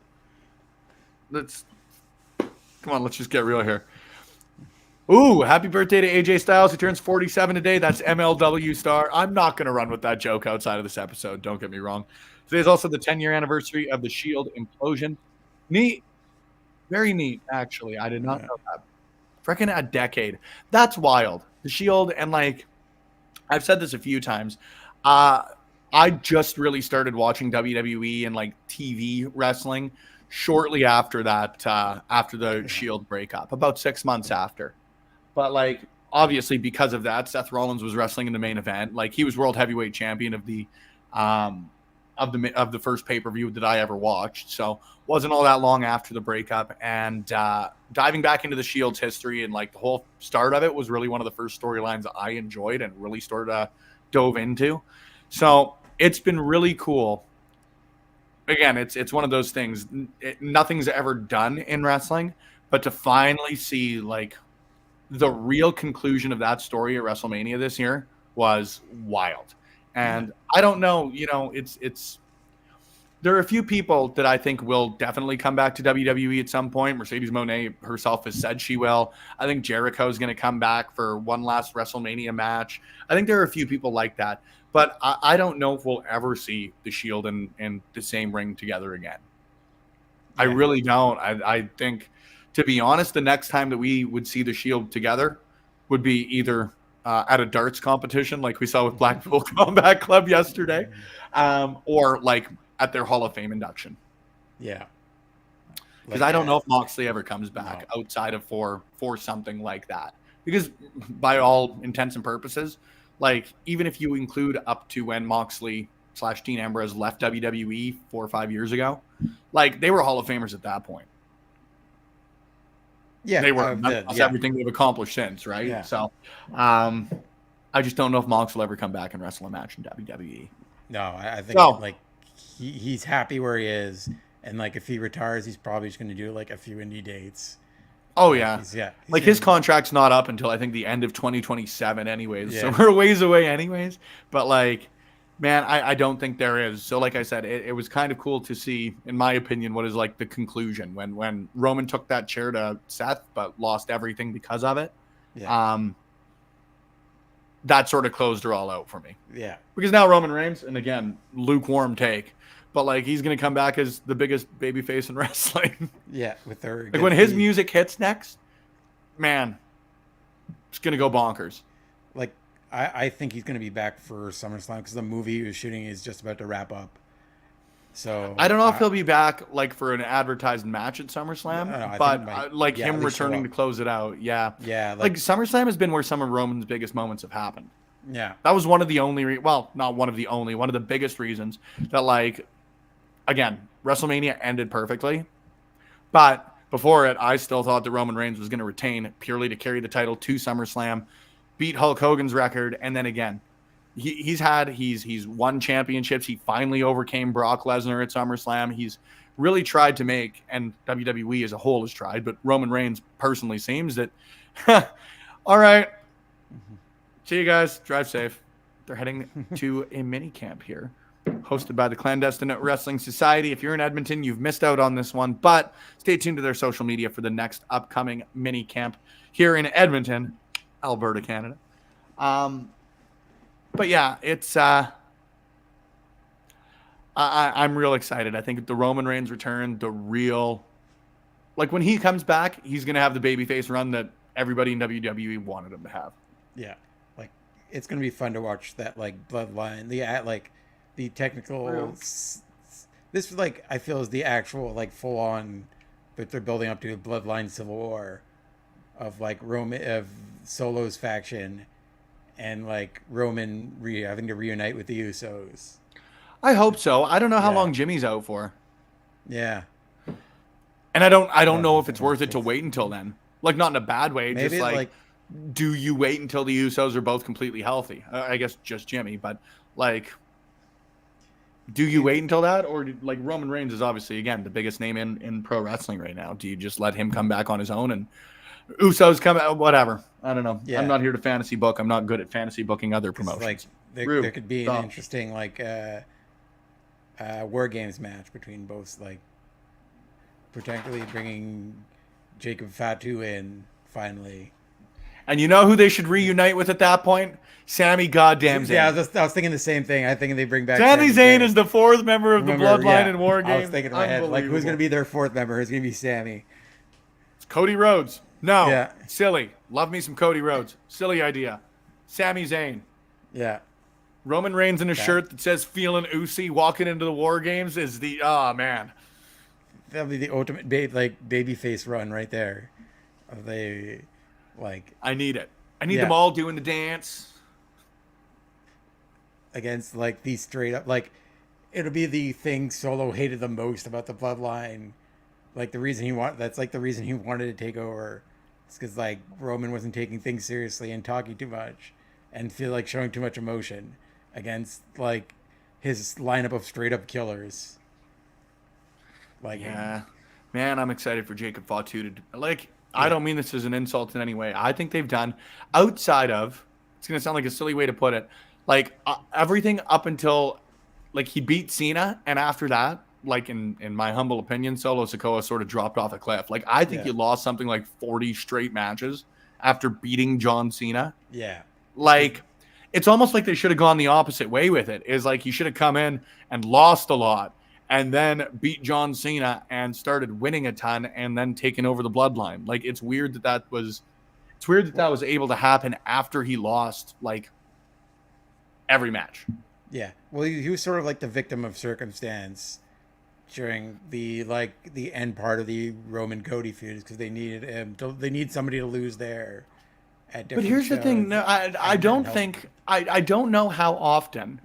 Come on, let's just get real here. Ooh, happy birthday to AJ Styles. He turns 47 today. That's MLW star. I'm not going to run with that joke outside of this episode. Don't get me wrong. Today is also the 10-year anniversary of the Shield implosion. Neat. Very neat, actually. I did not know that. Freaking a decade. That's wild. The Shield, and like, I've said this a few times. I just really started watching WWE and like TV wrestling shortly after that, after the Shield breakup, about 6 months after. But like, obviously because of that, Seth Rollins was wrestling in the main event. Like he was world heavyweight champion of the first pay-per-view that I ever watched. So wasn't all that long after the breakup, and diving back into the Shield's history and like the whole start of it was really one of the first storylines I enjoyed and really dove into. So it's been really cool. Again, it's one of those things. Nothing's ever done in wrestling, but to finally see like the real conclusion of that story at WrestleMania this year was wild. And I don't know, it's there are a few people that I think will definitely come back to WWE at some point. Mercedes Moné herself has said she will. I think Jericho is going to come back for one last WrestleMania match. I think there are a few people like that. But I don't know if we'll ever see the Shield in the same ring together again. I really don't. I think, to be honest, the next time that we would see the Shield together would be either at a darts competition like we saw with Blackpool Combat Club yesterday, or like at their Hall of Fame induction. Yeah. Because I don't know if Moxley ever comes back outside of for something like that. Because by all intents and purposes, like even if you include up to when Moxley / Dean Ambrose left WWE 4 or 5 years ago, like they were Hall of Famers at that point. Yeah, they were. That's everything they've accomplished since, right? Yeah. So, I just don't know if Mox will ever come back and wrestle a match in WWE. No, I think like he's happy where he is, and like if he retires, he's probably just going to do like a few indie dates. Oh yeah, like his contract's not up until I think the end of 2027, anyways. Yeah. So we're a ways away, anyways. But like, man, I don't think there is. So like I said, it was kind of cool to see, in my opinion, what is like the conclusion when Roman took that chair to Seth, but lost everything because of it. Yeah. That sort of closed her all out for me. Yeah. Because now Roman Reigns, and again, lukewarm take, but like he's going to come back as the biggest babyface in wrestling. Yeah, with her. Like when his music hits next, man, it's going to go bonkers. Like I think he's going to be back for SummerSlam because the movie he was shooting is just about to wrap up. So I don't know if he'll be back like for an advertised match at SummerSlam, but like him returning to close it out. Yeah. Yeah. Like SummerSlam has been where some of Roman's biggest moments have happened. Yeah. That was one of the only, not one of the only, one of the biggest reasons that like, again, WrestleMania ended perfectly. But before it, I still thought that Roman Reigns was going to retain purely to carry the title to SummerSlam, beat Hulk Hogan's record, and then again, he's won championships. He finally overcame Brock Lesnar at SummerSlam. He's really tried to make, and WWE as a whole has tried, but Roman Reigns personally seems that, all right, see you guys. Drive safe. They're heading to a mini camp here, hosted by the Clandestine Wrestling Society. If you're in Edmonton, you've missed out on this one, but stay tuned to their social media for the next upcoming mini camp here in Edmonton, Alberta, Canada. But yeah, it's I'm real excited. I think the Roman Reigns return, like when he comes back, he's gonna have the babyface run that everybody in WWE wanted him to have. Yeah, like it's gonna be fun to watch that like bloodline, the technical. This like I feel is the actual like full on that they're building up to a bloodline civil war of like Solo's faction. And like Roman having to reunite with the Usos. I hope so. I don't know how long Jimmy's out for. Yeah. And I don't know if it's worth it to wait until then. Like not in a bad way. Maybe just like do you wait until the Usos are both completely healthy? I guess just Jimmy, but like, do you wait until that, or like Roman Reigns is obviously again the biggest name in pro wrestling right now? Do you just let him come back on his own and Usos come out? Whatever. I don't know. Yeah. I'm not here to fantasy book. I'm not good at fantasy booking other promotions. Like there could be an interesting like War Games match between both, like potentially bringing Jacob Fatu in finally. And you know who they should reunite with at that point? Sammy goddamn Zayn. Yeah, I was thinking the same thing. I think they bring back Sami Zayn is the fourth member of the Bloodline in War Games. I was thinking in my head, like who's going to be their fourth member? Who's going to be Sammy? It's Cody Rhodes. No, silly. Love me some Cody Rhodes. Silly idea. Sami Zayn. Yeah. Roman Reigns in a shirt that says "Feeling Usi" walking into the War Games is the man. That'll be the ultimate babyface run right there. I need it. I need them all doing the dance against like these straight up it'll be the thing Solo hated the most about the Bloodline. Like the reason he wanted to take over. It's because like Roman wasn't taking things seriously and talking too much and feel like showing too much emotion against like his lineup of straight up killers. Like, yeah, man, I'm excited for Jacob Fatu to like. I don't mean this as an insult in any way. I think they've done outside of. It's gonna sound like a silly way to put it. Like everything up until like he beat Cena, and after that. Like in my humble opinion, Solo Sikoa sort of dropped off a cliff. Like I think he lost something like 40 straight matches after beating John Cena. Yeah. Like it's almost like they should have gone the opposite way with it. Is like he should have come in and lost a lot and then beat John Cena and started winning a ton and then taken over the Bloodline. Like it's weird that was It's weird that was able to happen after he lost like every match. Yeah. Well, he was sort of like the victim of circumstance during the end part of the Roman Cody feud because they needed him. They need somebody to lose there at different But here's the thing. shows No, I and don't help. think I don't know how often.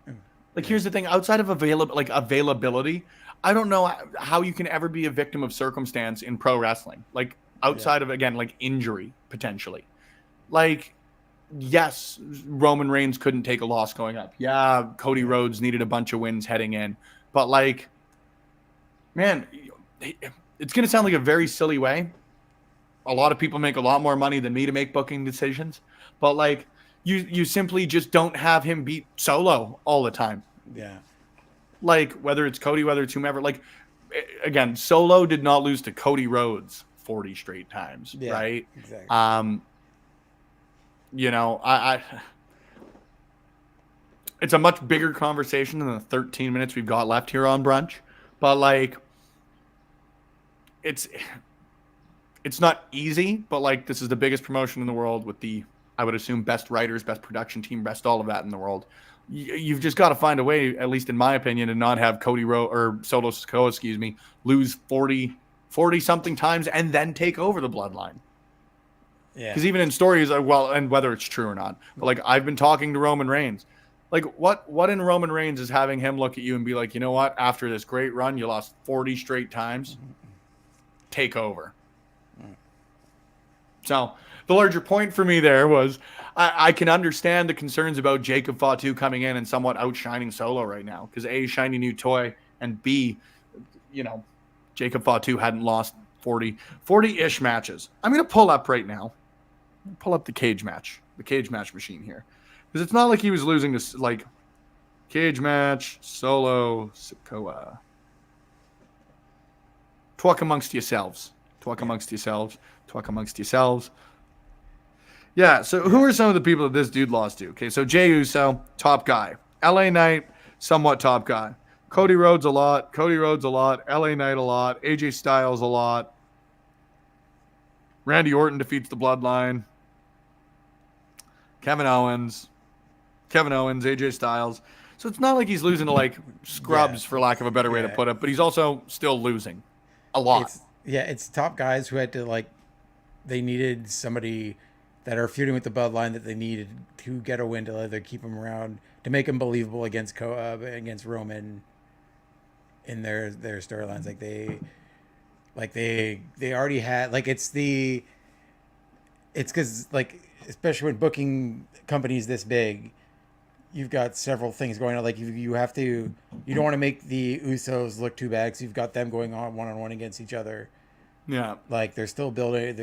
Like here's the thing. Outside of availability, I don't know how you can ever be a victim of circumstance in pro wrestling. Like outside of again like injury potentially. Like yes, Roman Reigns couldn't take a loss going up. Yeah, Cody Rhodes needed a bunch of wins heading in. But like, man, it's going to sound like a very silly way. A lot of people make a lot more money than me to make booking decisions. But like, you simply just don't have him beat Solo all the time. Yeah. Like, whether it's Cody, whether it's whomever. Like, again, Solo did not lose to Cody Rhodes 40 straight times, right? Exactly. You know, it's a much bigger conversation than the 13 minutes we've got left here on Brunch. But like, it's not easy, but like this is the biggest promotion in the world with the, I would assume, best writers, best production team, best all of that in the world. You've just got to find a way, at least in my opinion, to not have Cody or Solo Sikoa, lose 40 something times and then take over the bloodline. Yeah. Because even in stories, well, and whether it's true or not, but like I've been talking to Roman Reigns. Like what in Roman Reigns is having him look at you and be like, you know what? After this great run, you lost 40 straight times. Take over. So the larger point for me there was I can understand the concerns about Jacob Fatu coming in and somewhat outshining Solo right now. Because A, shiny new toy, and B, you know, Jacob Fatu hadn't lost 40-ish matches. I'm going to pull up right now. Pull up the cage match machine here. Because it's not like he was losing this, like, cage match, Solo, Sikoa. Talk amongst yourselves. Yeah, so who are some of the people that this dude lost to? Okay, so Jey Uso, top guy. LA Knight, somewhat top guy. Cody Rhodes a lot. LA Knight a lot. AJ Styles a lot. Randy Orton defeats the Bloodline. Kevin Owens, AJ Styles. So it's not like he's losing to like scrubs, for lack of a better way to put it, but he's also still losing a lot. It's top guys who had to like, they needed somebody that are feuding with the bloodline that they needed to get a win to either keep him around, to make him believable against against Roman in their storylines. Like they already had, like it's because like, especially when booking companies this big, you've got several things going on. Like you don't want to make the Usos look too bad because you've got them going on one-on-one against each other. Yeah. Like they're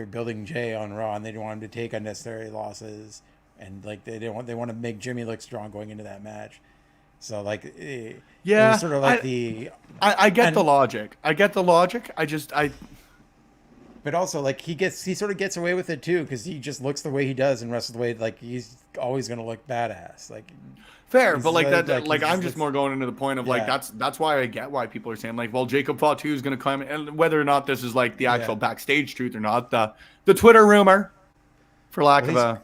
building Jay on Raw, and they don't want him to take unnecessary losses, and like they want to make Jimmy look strong going into that match. So like, it was sort of like I get the logic. But also, like he sort of gets away with it too because he just looks the way he does and wrestles the way like he's always gonna look badass. Like fair, but like that, like I'm just more going into the point of like that's why I get why people are saying like, well, Jacob Fatu is gonna come, and whether or not this is like the actual backstage truth or not, the Twitter rumor, for lack of a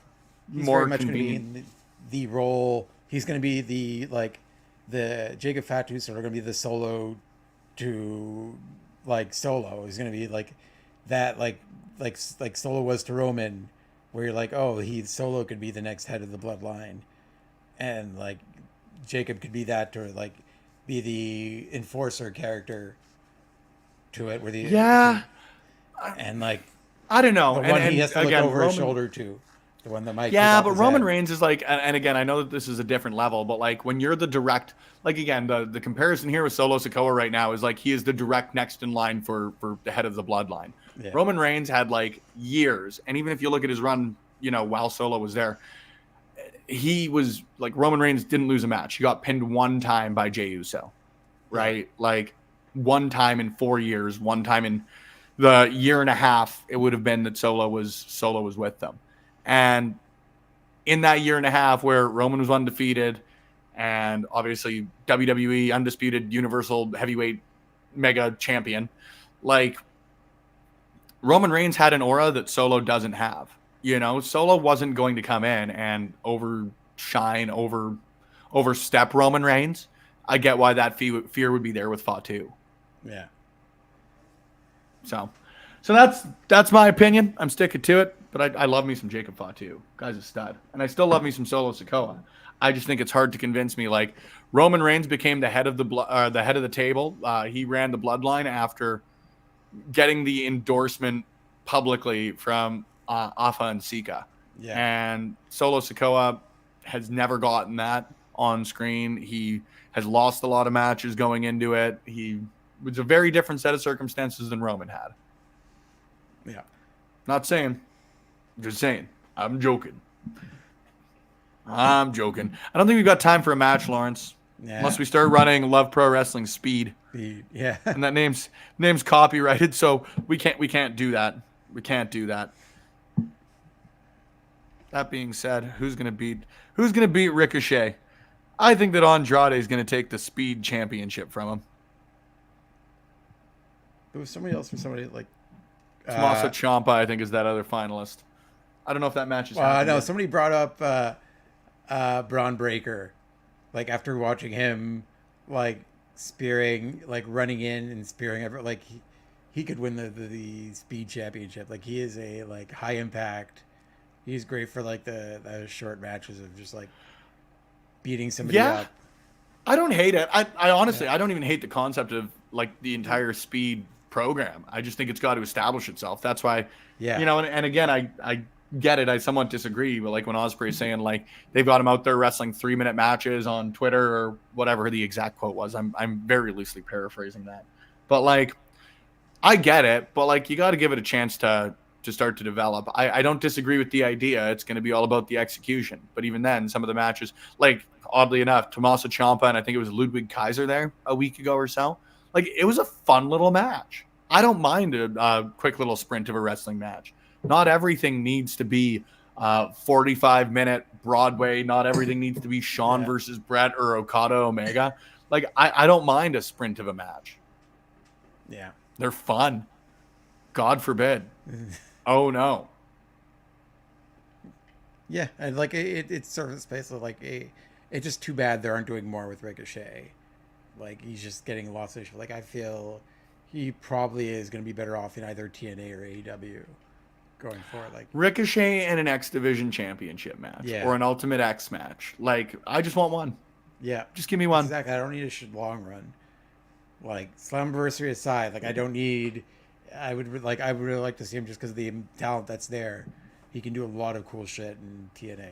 more convenient, in the role. He's gonna be the Jacob Fatu is sort of gonna be the Solo to like Solo. He's gonna be like that, like Solo was to Roman, where you're like, oh, Solo could be the next head of the bloodline, and like Jacob could be that, to like be the enforcer character to it, where and like I don't know, the one he has to look again, over his shoulder to, the one that might but Roman Reigns is like, and again, I know that this is a different level, but like when you're the direct, like again, the comparison here with Solo Sikoa right now is like he is the direct next in line for the head of the bloodline. Yeah. Roman Reigns had like years, and even if you look at his run, you know, while Solo was there, he was like, Roman Reigns didn't lose a match. He got pinned one time by Jey Uso, right? Yeah. Like one time in 4 years, one time in the year and a half, it would have been that Solo was with them. And in that year and a half where Roman was undefeated and obviously WWE undisputed Universal Heavyweight Mega Champion, like Roman Reigns had an aura that Solo doesn't have. You know, Solo wasn't going to come in and overstep Roman Reigns. I get why that fear would be there with Fatu. Yeah. So that's my opinion. I'm sticking to it, but I love me some Jacob Fatu. Guy's a stud. And I still love me some Solo Sikoa. I just think it's hard to convince me. Like, Roman Reigns became the head of the table. He ran the bloodline after getting the endorsement publicly from Afa and Sika. Yeah. And Solo Sikoa has never gotten that on screen. He has lost a lot of matches going into it. He was a very different set of circumstances than Roman had. Yeah. Not saying. Just saying. I'm joking. I don't think we've got time for a match, Lawrence. Yeah. Unless we start running Love Pro Wrestling Speed. Yeah. And that name's copyrighted, so we can't do that. We can't do that. That being said, who's gonna beat Ricochet? I think that Andrade is gonna take the Speed Championship from him. There was somebody else for somebody like Tommaso Ciampa, I think, is that other finalist. I don't know if that match is happening. No, somebody brought up Braun Breaker, like after watching him like spearing, like running in and spearing everyone, like he could win the Speed Championship. Like, he is a like high impact. He's great for like the short matches of just like beating somebody up. I don't hate it. I honestly, I don't even hate the concept of like the entire Speed program. I just think it's got to establish itself. That's why, you know, and again, I get it. I somewhat disagree, but like when Ospreay's saying like they've got him out there wrestling 3-minute matches on Twitter or whatever the exact quote was. I'm very loosely paraphrasing that, but like, I get it, but like, you got to give it a chance to start to develop. I don't disagree with the idea. It's going to be all about the execution. But even then, some of the matches, like oddly enough, Tommaso Ciampa and I think it was Ludwig Kaiser there a week ago or so. Like, it was a fun little match. I don't mind a quick little sprint of a wrestling match. Not everything needs to be 45-minute Broadway. Not everything needs to be Shawn versus Brett or Okada Omega. Like, I don't mind a sprint of a match. Yeah. They're fun. God forbid. Oh, no. Yeah, and like it's sort of a space of like it's just too bad they aren't doing more with Ricochet. Like, he's just getting lots of issues. Like, I feel he probably is going to be better off in either TNA or AEW going forward. Like, Ricochet and an X Division Championship match or an Ultimate X match. Like, I just want one. Yeah, just give me one. Exactly. I don't need a long run. Like, Slammiversary aside, like I don't need. I would really like to see him just because of the talent that's there. He can do a lot of cool shit in TNA.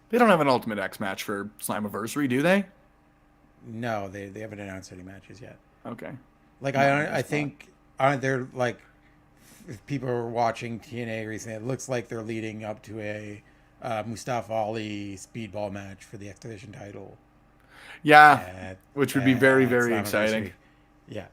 They don't have an Ultimate X match for Slammiversary, do they? No, they haven't announced any matches yet. Okay. Like, I think aren't there, like, if people are watching TNA recently, it looks like they're leading up to a Mustafa Ali speedball match for the X Division title. Yeah, which would be very, very exciting. Yeah.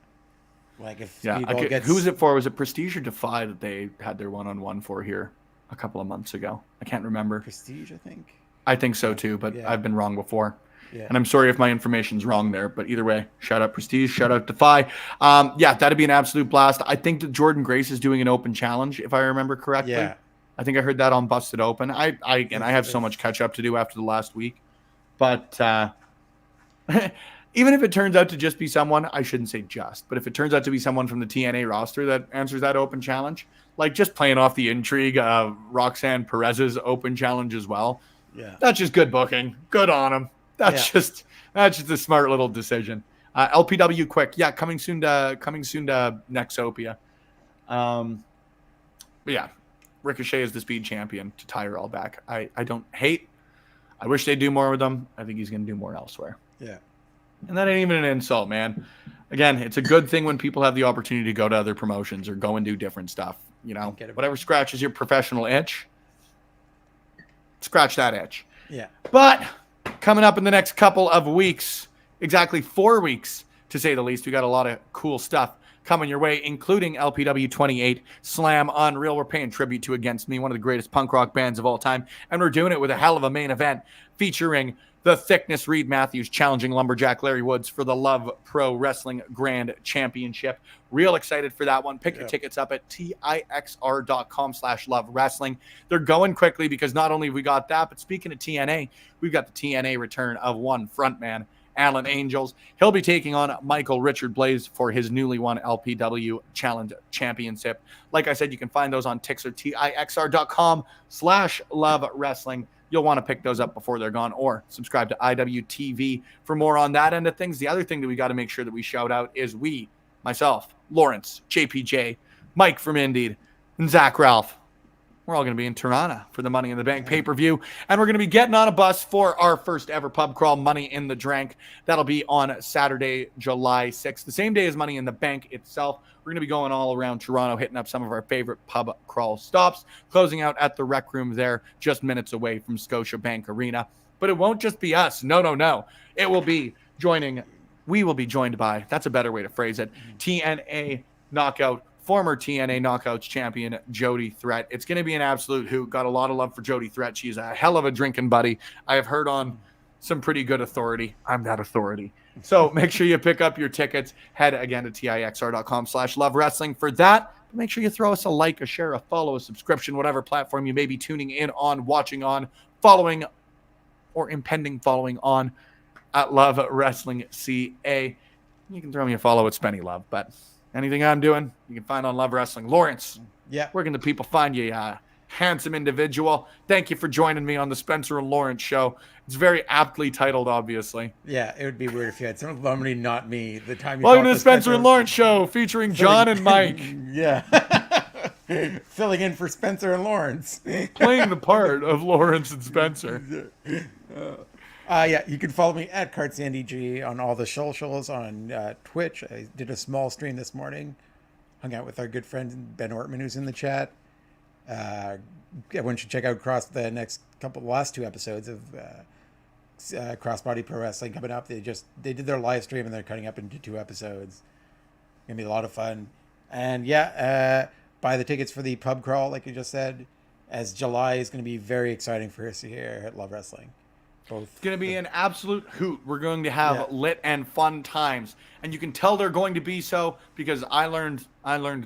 Like, if Speedball gets... Who was it for? Was it Prestige or Defy that they had their one-on-one for here a couple of months ago? I can't remember. Prestige, I think. I think so too, but I've been wrong before. Yeah. And I'm sorry if my information's wrong there, but either way, shout out Prestige, shout out Defy. That'd be an absolute blast. I think that Jordan Grace is doing an open challenge, if I remember correctly. Yeah. I think I heard that on Busted Open. I have so much catch up to do after the last week, but even if it turns out to just be someone, I shouldn't say just, but if it turns out to be someone from the TNA roster that answers that open challenge, like just playing off the intrigue of Roxanne Perez's open challenge as well. Yeah. That's just good booking. Good on him. That's just a smart little decision. LPW quick. Yeah. Coming soon to Nexopia. But yeah, Ricochet is the Speed champion to tie her all back. I don't hate. I wish they'd do more with them. I think he's going to do more elsewhere. Yeah. And that ain't even an insult, man. Again, it's a good thing when people have the opportunity to go to other promotions or go and do different stuff. You know, whatever scratches your professional itch, scratch that itch. Yeah. But coming up in the next couple of weeks, exactly 4 weeks to say the least, we got a lot of cool stuff coming your way, including LPW 28, Slam Unreal. We're paying tribute to Against Me, one of the greatest punk rock bands of all time. And we're doing it with a hell of a main event featuring The Thickness Reed Matthews challenging Lumberjack Larry Woods for the Love Pro Wrestling Grand Championship. Real excited for that one. Pick your tickets up at tixr.com/love wrestling. They're going quickly because not only have we got that, but speaking of TNA, we've got the TNA return of one frontman, Alan Angels. He'll be taking on Michael Richard Blaze for his newly won LPW Challenge Championship. Like I said, you can find those on Tixr, tixr.com/love wrestling. You'll want to pick those up before they're gone, or subscribe to IWTV for more on that end of things. The other thing that we got to make sure that we shout out is myself, Lawrence, JPJ, Mike from Indeed, and Zach Ralph. We're all going to be in Toronto for the Money in the Bank pay-per-view, and we're going to be getting on a bus for our first ever pub crawl, Money in the Drank. That'll be on Saturday, July 6th, the same day as Money in the Bank itself. We're going to be going all around Toronto, hitting up some of our favorite pub crawl stops, closing out at the Rec Room there, just minutes away from Scotiabank Arena. But it won't just be us. No. It will be we will be joined by, that's a better way to phrase it, TNA Knockout, former TNA Knockouts champion, Jody Threat. It's going to be an absolute hoot. Got a lot of love for Jody Threat. She's a hell of a drinking buddy. I have heard on some pretty good authority. I'm that authority. So make sure you pick up your tickets. Head again to tixr.com/love wrestling for that. Make sure you throw us a like, a share, a follow, a subscription, whatever platform you may be tuning in on, watching on, following, or impending following on at Love Wrestling CA. You can throw me a follow at Spenny Love, but anything I'm doing, you can find on Love Wrestling. Lawrence, where can the people find you, handsome individual? Thank you for joining me on the Spencer and Laurence Show. It's very aptly titled, obviously. Yeah, it would be weird if you had somebody not me. The time you welcome to the Spencer and Laurence Show, featuring John and Mike. Yeah. Filling in for Spencer and Laurence. Playing the part of Laurence and Spencer. You can follow me at CartSandyG on all the socials on Twitch. I did a small stream this morning. Hung out with our good friend Ben Ortman, who's in the chat. Everyone should check out the last two episodes of Crossbody Pro Wrestling coming up. They did their live stream and they're cutting up into 2 episodes. Gonna be a lot of fun. And buy the tickets for the pub crawl, like you just said, as July is going to be very exciting for us here at Love Wrestling. It's going to be an absolute hoot. We're going to have lit and fun times. And you can tell they're going to be so because I learned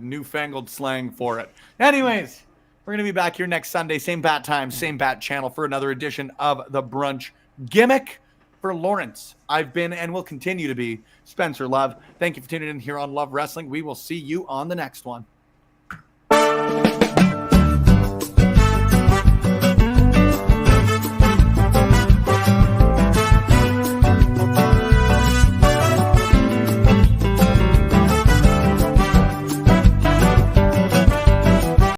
newfangled slang for it. Anyways, we're going to be back here next Sunday, same bat time, same bat channel for another edition of the Brunch Gimmick. For Lawrence, I've been and will continue to be Spencer Love. Thank you for tuning in here on Love Wrestling. We will see you on the next one.